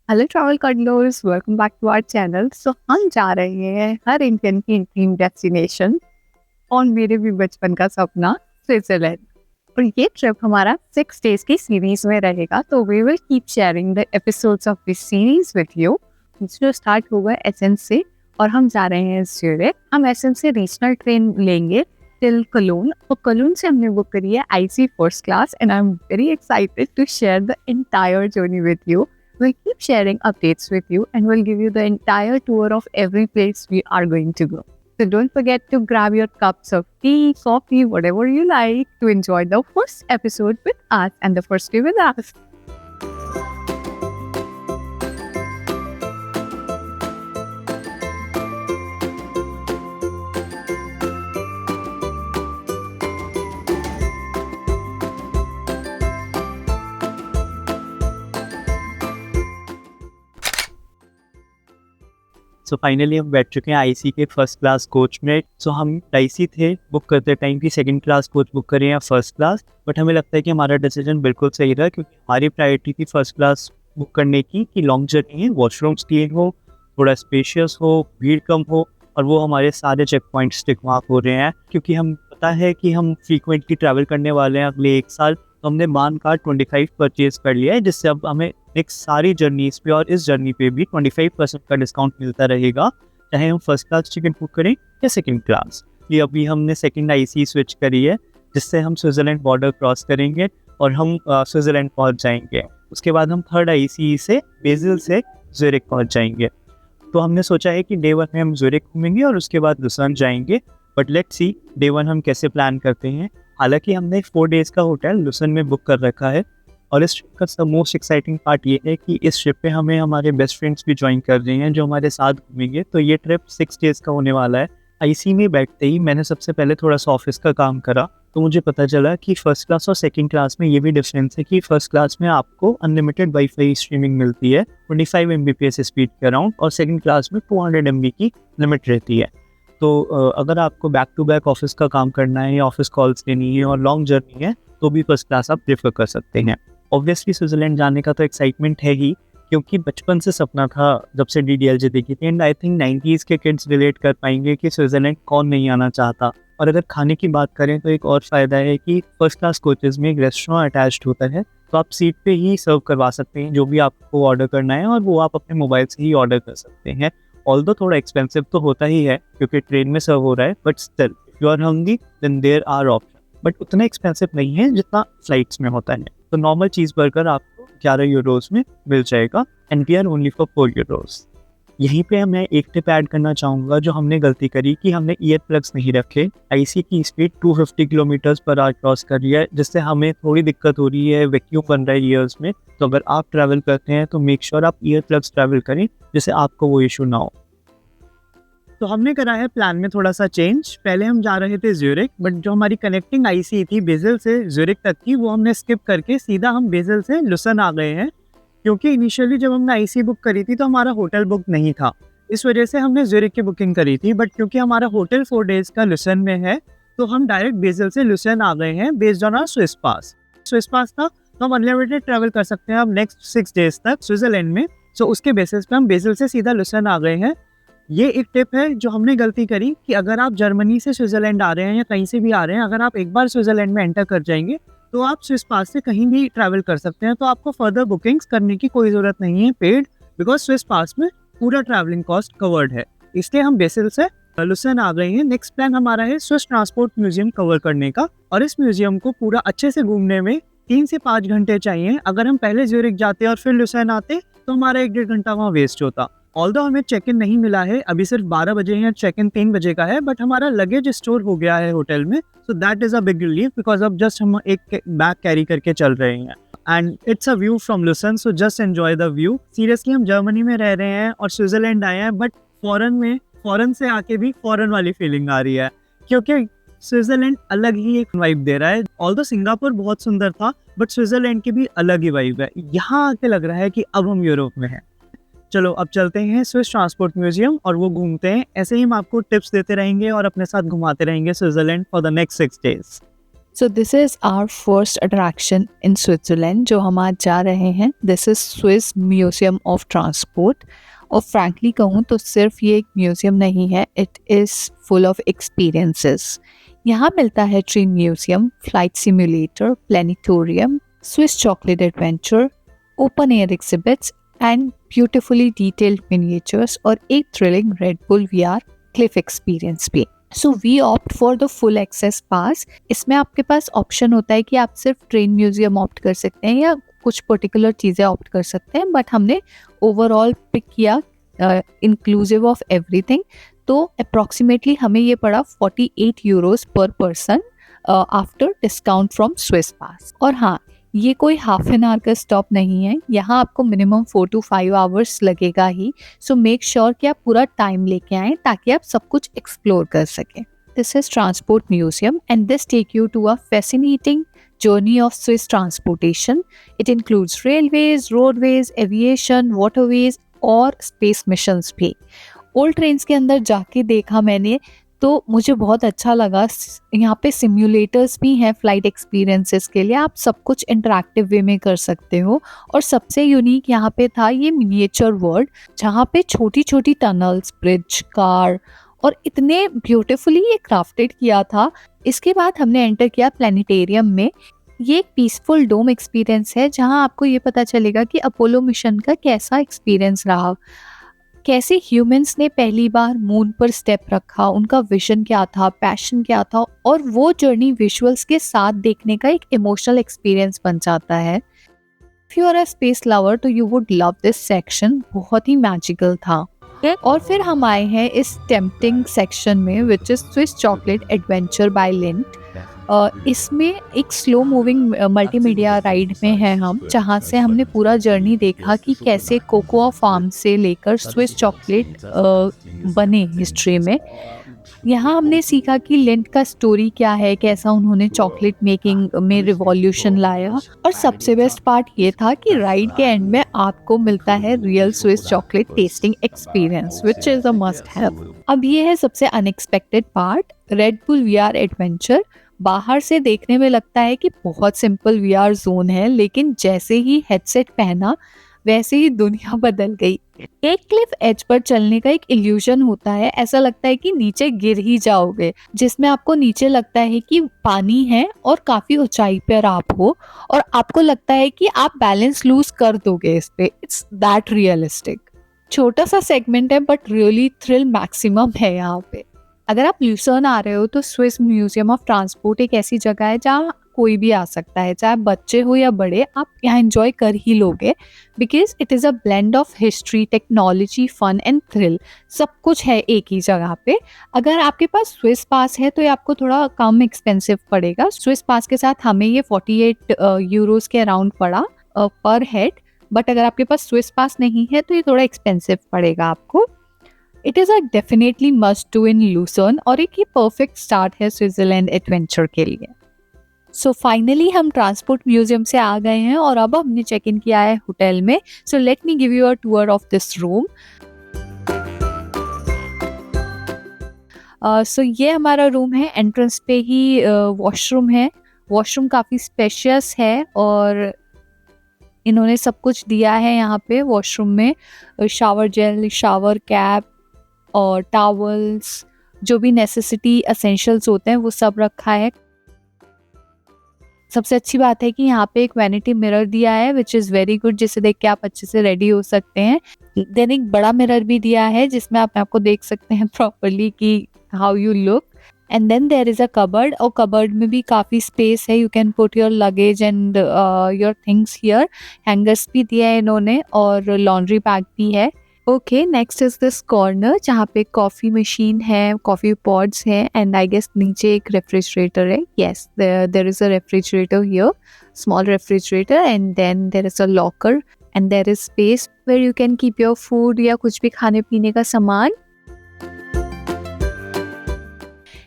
Hello travel condors, welcome back to our channel. So हम जा रहे हैं हर इंडियन की ड्रीम डेस्टिनेशन और मेरे भी बचपन का सपना स्विट्जरलैंड। और ये ट्रिप हमारा 6 डेज की सीरीज में रहेगा, तो we will keep sharing the episodes of this series with you. जो स्टार्ट होगा एसेंस से और हम जा रहे हैं ज्यूरिख। हम एसेंस से रीजनल ट्रेन लेंगे टिल कलोन, और कलोन से हमने बुक करी है IC first class and I am very excited to share the entire journey with you. We'll keep sharing updates with you and we'll give you the entire tour of every place we are going to go. So don't forget to grab your cups of tea, coffee, whatever you like to enjoy the first episode with us and the first day with us. So finally हम बैठ चुके हैं IC के first class coach में। सो हम IC थे book करते time की सेकंड क्लास कोच बुक करें या फर्स्ट क्लास, बट हमें लगता है कि हमारा डिसीजन बिल्कुल सही रहा, क्योंकि हमारी प्रायोरिटी थी फर्स्ट क्लास बुक करने की कि लॉन्ग जर्नी है, वॉशरूम्स क्लीन हो, थोड़ा स्पेशियस हो, भीड़ कम हो, और वो हमारे सारे चेक पॉइंट्स टिक मार्क हो रहे हैं। क्योंकि हम पता है कि हम फ्रीक्वेंटली ट्रैवल करने वाले हैं अगले 1 साल, तो हमने मान कार्ड 25 परचेज कर लिया है, जिससे अब हमें नेक्स्ट सारी जर्नीज पे और इस जर्नी पे भी 25% का डिस्काउंट मिलता रहेगा, चाहे हम फर्स्ट क्लास टिकट बुक करें या सेकंड क्लास। ये अभी हमने सेकंड आईसी स्विच करी है, जिससे हम स्विट्जरलैंड बॉर्डर क्रॉस करेंगे और हम स्विट्जरलैंड पहुंच जाएंगे। उसके बाद हम थर्ड आईसी से बेसिल से ज्यूरिख पहुंच जाएंगे। तो हमने सोचा है कि डे 1 में हम ज्यूरिख घूमेंगे और उसके बाद लुसन जाएंगे, बट लेट्स सी डे 1 हम कैसे प्लान करते हैं। हालांकि हमने 4 डेज का होटल लुसन में बुक कर रखा है, और इस ट्रिप का मोस्ट एक्साइटिंग पार्ट ये है कि इस ट्रिप पे हमें हमारे बेस्ट फ्रेंड्स भी ज्वाइन कर रहे हैं जो हमारे साथ घूमेंगे। तो ये ट्रिप 6 डेज का होने वाला है। आईसी में बैठते ही मैंने सबसे पहले थोड़ा सा ऑफिस का काम करा, तो मुझे पता चला कि फर्स्ट क्लास और सेकंड क्लास में ये भी डिफरेंस है कि फर्स्ट क्लास में आपको अनलिमिटेड वाईफाई स्ट्रीमिंग मिलती है 25 Mbps स्पीड के अराउंड, और सेकंड क्लास में 200 MB की लिमिट रहती है। तो अगर आपको बैक टू बैक ऑफिस का काम करना है या ऑफिस कॉल्स लेनी है और लॉन्ग जर्नी है, तो भी फर्स्ट क्लास आप प्रेफर कर सकते हैं। ऑब्वियसली स्विट्जरलैंड जाने का तो एक्साइटमेंट है ही, क्योंकि बचपन से सपना था जब से DDLJ देखी थी, एंड आई थिंक 90s के किड्स रिलेट कर पाएंगे कि स्विट्जरलैंड कौन नहीं आना चाहता। और अगर खाने की बात करें तो एक और फ़ायदा है कि फर्स्ट क्लास कोचेज़ में एक रेस्टोरेंट अटैच्ड होता है, तो आप सीट पे ही सर्व करवा सकते हैं जो भी आपको ऑर्डर करना है, और वो आप अपने मोबाइल से ही ऑर्डर कर सकते हैं। ऑल्दो थोड़ा एक्सपेंसिव तो होता ही है क्योंकि ट्रेन में सर्व हो रहा है, but still if you are hungry then there are option, but उतना एक्सपेंसिव नहीं है जितना फ्लाइट्स में होता है। तो नॉर्मल चीज़ बर्गर आपको 11 यूरोज़ में मिल जाएगा, and we are only for 4 euros. यहीं पे मैं एक टिप ऐड करना चाहूँगा जो हमने गलती करी कि हमने ईयर प्लग्स नहीं रखे। आईसी की speed 250 kilometres per hour cross कर रही है, जिससे हमें थोड़ी दिक्कत हो रही है, वैक्यूम बन रहा है ईयर्स में। तो अगर आप ट्रैवल करते हैं तो मेक श्योर आप ईयर प्लग्स ट्रैवल करें, जिससे आपको वो इशू ना हो। तो हमने करा है प्लान में थोड़ा सा चेंज। पहले हम जा रहे थे ज्यूरिख, बट जो हमारी कनेक्टिंग आईसी थी बेसिल से ज्यूरिख तक की, वो हमने स्किप करके सीधा हम बेसिल से लुसन आ गए हैं। क्योंकि इनिशियली जब हमने आईसी बुक करी थी तो हमारा होटल बुक नहीं था, इस वजह से हमने ज्यूरिख की बुकिंग करी थी। बट क्योंकि हमारा होटल 4 डेज का लुसन में है, तो हम डायरेक्ट बेसिल से लुसन आ गए हैं based on our Swiss pass. Swiss pass था तो हम अनलिमिटेड ट्रैवल कर सकते हैं अब नेक्स्ट 6 डेज तक स्विट्जरलैंड में। सो उसके बेसिस पे हम बेसिल से सीधा लुसन आ गए हैं। ये एक टिप है जो हमने गलती करी कि अगर आप जर्मनी से स्विट्जरलैंड आ रहे हैं या कहीं से भी आ रहे हैं, अगर आप एक बार स्विट्जरलैंड में एंटर कर जाएंगे तो आप स्विस पास से कहीं भी ट्रैवल कर सकते हैं। तो आपको फर्दर बुकिंग्स करने की कोई ज़रूरत नहीं है पेड, बिकॉज स्विस पास में पूरा ट्रैवलिंग कॉस्ट कवर्ड है। इसलिए हम बेसिल से लुसन आ गए हैं। नेक्स्ट प्लान हमारा है स्विस ट्रांसपोर्ट म्यूजियम कवर करने का, और इस म्यूजियम को पूरा अच्छे से घूमने में 3 से 5 घंटे चाहिए। अगर हम पहले ज्यूरिख जाते और फिर लुसन आते तो हमारा 1-1.5 घंटा वहाँ वेस्ट होता। ऑल्दो हमें चेक इन नहीं मिला है, अभी सिर्फ 12 बजे है, चेक इन 3 बजे का है, बट हमारा लगेज स्टोर हो गया है होटल में। So that is a big relief, because अब जस्ट हम एक बैग कैरी करके चल रहे हैं, and it's a view from Lucerne, so just enjoy the view. Seriously हम जर्मनी में रह रहे हैं और स्विट्जरलैंड आए हैं, बट फॉरेन से आके भी फॉरेन वाली फीलिंग आ रही है, क्योंकि स्विट्जरलैंड अलग ही एक वाइब दे रहा है। ऑल्दो सिंगापुर बहुत सुंदर था, बट स्विट्जरलैंड की भी अलग ही वाइब है। यहाँ आके लग रहा है कि अब हम यूरोप में हैं। चलो अब चलते हैं स्विस ट्रांसपोर्ट म्यूजियम और वो घूमते हैं। ऐसे ही हम आपको टिप्स देते रहेंगे और अपने साथ घुमाते रहेंगे Switzerland for the next 6 days. So this is our first attraction in Switzerland जो हम आज जा रहे हैं. This is Swiss museum of transport. और फ्रैंकली कहूँ तो सिर्फ ये एक म्यूज़ियम नहीं है, it is full of experiences. यहाँ मिलता है train museum, flight simulator, planetarium, Swiss chocolate adventure, open air exhibits and beautifully detailed miniatures और एक thrilling Red Bull VR Cliff experience भी. So we opt for the full access pass. इसमें आपके पास option होता है कि आप सिर्फ ट्रेन म्यूजियम ऑप्ट कर सकते हैं या कुछ पर्टिकुलर चीज़ें ऑप्ट कर सकते हैं, बट हमने ओवरऑल पिक किया इंक्लूसिव ऑफ एवरीथिंग. तो अप्रॉक्सीमेटली हमें ये पड़ा 48 euros per person after discount from Swiss pass. और हाँ, ये कोई हाफ एन आवर का स्टॉप नहीं है, यहाँ आपको मिनिमम 4 to 5 आवर्स लगेगा ही. सो मेक श्योर कि आप पूरा टाइम लेके आएँ ताकि आप सब कुछ एक्सप्लोर कर सकें. This is transport museum and this take you to a fascinating journey of Swiss transportation. It includes railways, roadways, aviation, waterways और space missions भी. ओल्ड ट्रेन्स के अंदर जाके देखा मैंने तो मुझे बहुत अच्छा लगा. यहाँ पे सिम्युलेटर्स भी हैं फ्लाइट एक्सपीरियंसेस के लिए. आप सब कुछ इंटरैक्टिव वे में कर सकते हो. और सबसे यूनिक यहाँ पे था ये मिनिएचर वर्ल्ड, जहाँ पे छोटी छोटी टनल्स, ब्रिज, कार और इतने ब्यूटिफुली ये क्राफ्टेड किया था. इसके बाद हमने एंटर किया प्लेनेटेरियम में. ये एक पीसफुल डोम एक्सपीरियंस है जहाँ आपको ये पता चलेगा कि अपोलो मिशन का कैसा एक्सपीरियंस रहा, कैसे ह्यूमंस ने पहली बार मून पर स्टेप रखा, उनका विजन क्या था, पैशन क्या था, और वो जर्नी विजुअल्स के साथ देखने का एक इमोशनल एक्सपीरियंस बन जाता है. If you are a space lover तो you would love this section. बहुत ही मैजिकल था. और फिर हम आए हैं इस टेम्पटिंग सेक्शन में which is Swiss chocolate adventure by Lindt. इसमें एक स्लो मूविंग मल्टीमीडिया राइड में है हम, जहाँ से हमने पूरा जर्नी देखा कि कैसे कोकोआ फार्म से लेकर स्विस चॉकलेट बने हिस्ट्री में. यहाँ हमने सीखा कि लिंट का स्टोरी क्या है, कैसा उन्होंने चॉकलेट मेकिंग में रिवॉल्यूशन लाया. और सबसे बेस्ट पार्ट ये था कि राइड के एंड में आपको मिलता है real Swiss chocolate testing experience which is a must have. अब ये है सबसे unexpected part, red Bull VR adventure. बाहर से देखने में लगता है कि बहुत सिंपल VR जोन है, लेकिन जैसे ही हेडसेट पहना वैसे ही दुनिया बदल गई. एक क्लिफ एज पर चलने का एक इल्यूजन होता है, ऐसा लगता है कि नीचे गिर ही जाओगे, जिसमें आपको नीचे लगता है कि पानी है और काफी ऊंचाई पर आप हो और आपको लगता है कि आप बैलेंस लूज कर दोगे इस पे. It's that realistic. छोटा सा सेगमेंट है बट रियली थ्रिल मैक्सिमम है यहाँ पे. अगर आप ल्यूसर्न आ रहे हो तो स्विस म्यूजियम ऑफ ट्रांसपोर्ट एक ऐसी जगह है जहाँ कोई भी आ सकता है, चाहे बच्चे हो या बड़े, आप यहाँ एंजॉय कर ही लोगे. Because it is a blend of history, technology, fun and thrill. सब कुछ है एक ही जगह पे. अगर आपके पास स्विस पास है तो ये आपको थोड़ा कम एक्सपेंसिव पड़ेगा. स्विस पास के साथ हमें ये 48 यूरोज के अराउंड पड़ा पर हेड. बट अगर आपके पास स्विस पास नहीं है तो ये थोड़ा एक्सपेंसिव पड़ेगा आपको. It is a definitely must do in lucerne और एक ये परफेक्ट स्टार्ट है स्विट्जरलैंड एडवेंचर के लिए. सो फाइनली हम ट्रांसपोर्ट म्यूजियम से आ गए हैं और अब हमने चेक इन किया है होटल में. So let me give you a tour of this room. So ये हमारा रूम है. एंट्रेंस पे ही वॉशरूम है. वॉशरूम काफ़ी स्पेशियस है और इन्होंने सब कुछ दिया है यहाँ पे वॉशरूम में. शावर जेल, शावर कैप और टॉवल्स, जो भी नेसेसिटी एसेंशियल्स होते हैं वो सब रखा है. सबसे अच्छी बात है कि यहाँ पे एक वैनिटी मिरर दिया है विच इज़ वेरी गुड, जिसे देख के आप अच्छे से रेडी हो सकते हैं. देन एक बड़ा मिरर भी दिया है जिसमें आप आपको देख सकते हैं प्रॉपरली कि how you look. And then there is a cupboard और कबर्ड में भी काफ़ी स्पेस है. You can put your luggage and your things here. Hangers भी दिया है इन्होंने और लॉन्ड्री बैग भी है. Okay, next is this corner जहाँ पे कॉफ़ी मशीन है, कॉफ़ी पॉड्स हैं एंड आई गेस नीचे एक रेफ्रिजरेटर है. Yes, there is a refrigerator here, small refrigerator. And then there is a locker and there is space where you can keep your food या कुछ भी खाने पीने का सामान.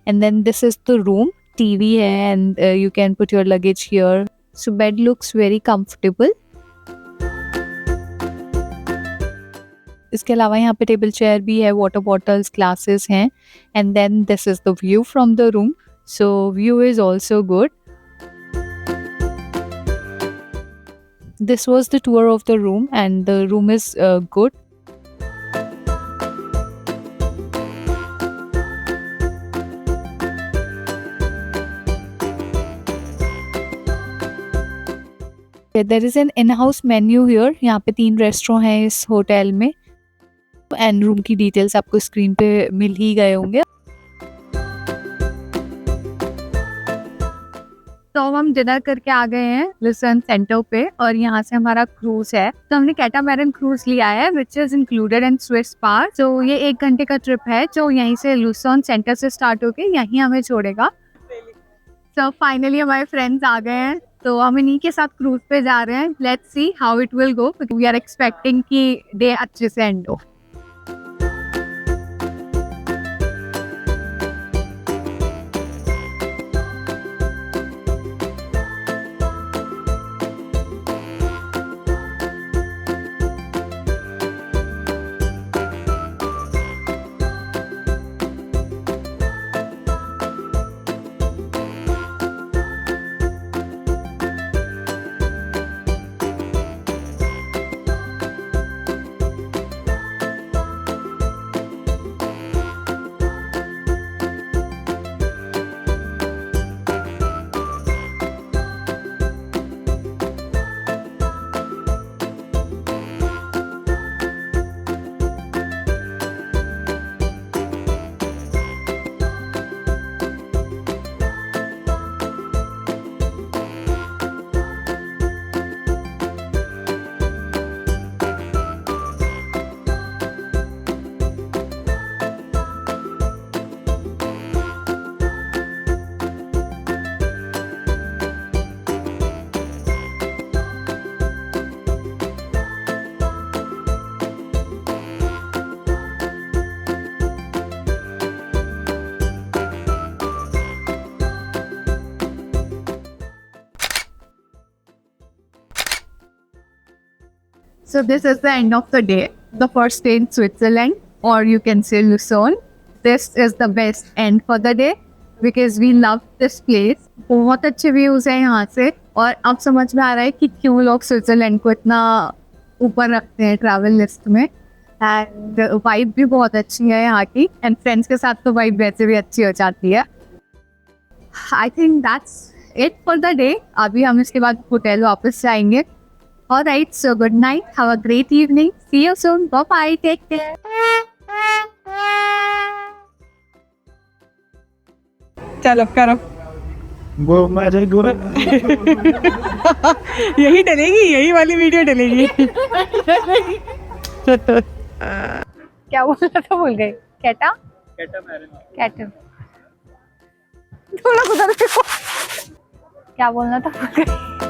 And then this is the room. TV है and you can put your luggage here. So bed looks very comfortable. इसके अलावा यहाँ पे टेबल चेयर भी है, वाटर बॉटल्स, ग्लासेस हैं. And then this is the view from the room. So view is also good. this was the tour of the room, and the room is good. There is an in-house menu here. यहाँ पे 3 restaurant हैं इस hotel में, and room की details आपको screen पे मिल ही गए होंगे। तो हम डिनर करके आ गए हैं लुसन सेंटर पे, और यहाँ से हमारा क्रूज है। तो हमने कैटामैरन क्रूज लिया है which is included in Swiss park. तो ये 1 घंटे का ट्रिप है जो यहीं से लुसन सेंटर से स्टार्ट होके यहीं हमें छोड़ेगा। तो फाइनली हमारे फ्रेंड्स आ गए हैं, तो हम इन्हीं के साथ क्रूज पे जा रहे हैं। Let's see how it will go, we are expecting कि डे अच्छे से एंड हो। So this is the end of the day, the first day in Switzerland, or you can say Lucerne. This is the best end for the day because we love this place. बहुत अच्छे views हैं यहाँ से, और अब समझ में आ रहा है कि क्यों लोग स्विट्जरलैंड को इतना ऊपर रखते हैं ट्रैवल लिस्ट में। एंड वाइब भी बहुत अच्छी है यहाँ की, एंड फ्रेंड्स के साथ तो वाइब वैसे भी अच्छी हो जाती है। I think that's it for the day. अभी हम इसके बाद होटल वापस जाएंगे। Alright, so good night. Have a great evening. See you soon. Bye-bye. Take care. चलो करो। वो मेरे गो यही डलेगी, यही वाली वीडियो डलेगी। क्या बोला था, भूल गई। कैटा थोड़ा उधर देखो, क्या बोलना था, भूल गई।